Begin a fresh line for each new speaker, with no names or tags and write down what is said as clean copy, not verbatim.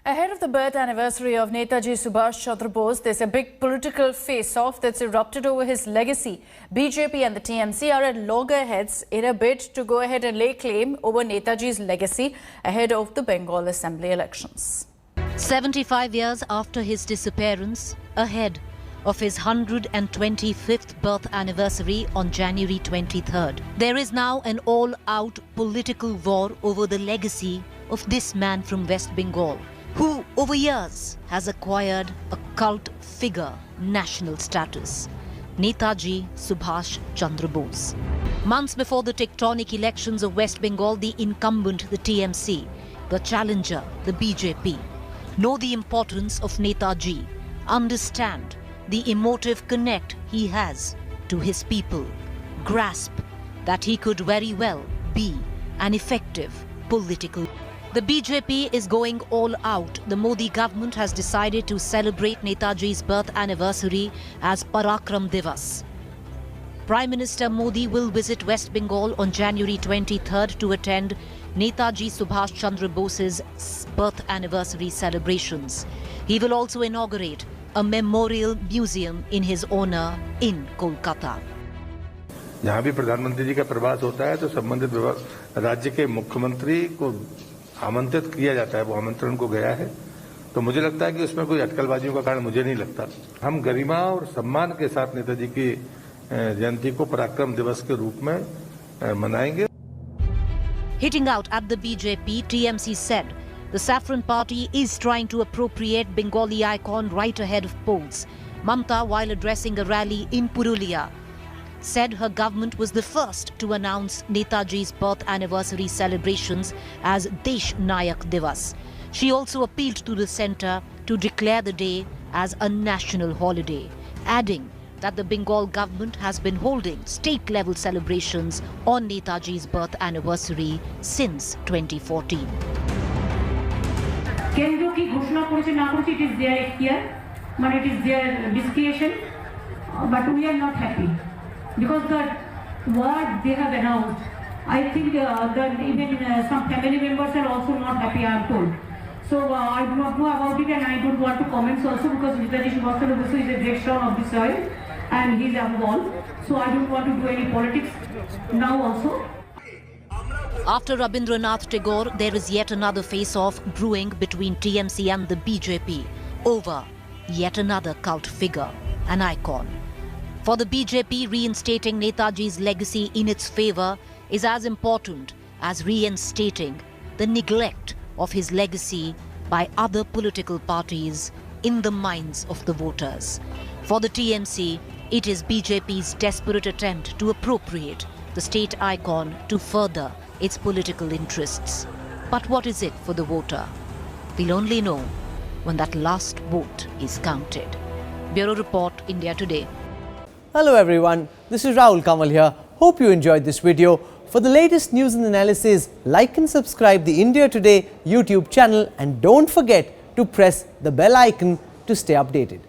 Ahead of the birth anniversary of Netaji Subhash Chandra Bose, there's a big political face-off that's erupted over his legacy. BJP and the TMC are at loggerheads in a bid to go ahead and lay claim over Netaji's legacy ahead of the Bengal Assembly elections.
75 years after his disappearance, ahead of his 125th birth anniversary on January 23rd, there is now an all-out political war over the legacy of this man from West Bengal, who over years has acquired a cult figure national status, Netaji Subhash Chandra Bose. Months before the tectonic elections of West Bengal, the incumbent, the TMC, the challenger, the BJP, know the importance of Netaji, understand the emotive connect he has to his people, grasp that he could very well be an effective political. The BJP is going all out. The Modi government has decided to celebrate Netaji's birth anniversary as Parakram Divas. Prime Minister Modi will visit West Bengal on January 23rd to attend Netaji Subhash Chandra Bose's birth anniversary celebrations. He will also inaugurate a memorial museum in his honor in Kolkata.
जहाँ भी प्रधानमंत्री जी का प्रवास होता है तो संबंधित राज्य के मुख्यमंत्री को आमंत्रित किया जाता है, वो आमंत्रण को गया है, तो मुझे लगता है कि उसमें कोई अटकलबाजियों का कारण मुझे नहीं लगता। हम गरिमा और सम्मान के साथ नेताजी की जयंती को पराक्रम दिवस के रूप में मनाएंगे।
Hitting out at the BJP, TMC said the Saffron Party is trying to appropriate Bengali icon right ahead of polls. Mamta, while addressing a rally in Purulia, said her government was the first to announce Netaji's birth anniversary celebrations as Desh Nayak Divas. She also appealed to the centre to declare the day as a national holiday, adding that the Bengal government has been holding state-level celebrations on Netaji's birth anniversary since 2014.
কেন্দ্র কি ঘোষণা করেছে না করেছে it is their care, মানে it is their discretion, but we are not happy because the what they have announced, I think that even some family members are also not happy, I am told. So I do not know about it and I don't want to comment also because Netaji Subhash Chandra Bose is a great son of the soil and he is involved. So I don't want to do any politics now also.
After Rabindranath Tagore, there is yet another face-off brewing between TMC and the BJP over yet another cult figure, an icon. For the BJP, reinstating Netaji's legacy in its favour is as important as reinstating the neglect of his legacy by other political parties in the minds of the voters. For the TMC, it is BJP's desperate attempt to appropriate the state icon to further its political interests. But what is it for the voter? We'll only know when that last vote is counted. Bureau Report, India Today.
Hello everyone, this is Rahul Kamal here. Hope you enjoyed this video. For the latest news and analysis, like and subscribe the India Today YouTube channel and don't forget to press the bell icon to stay updated.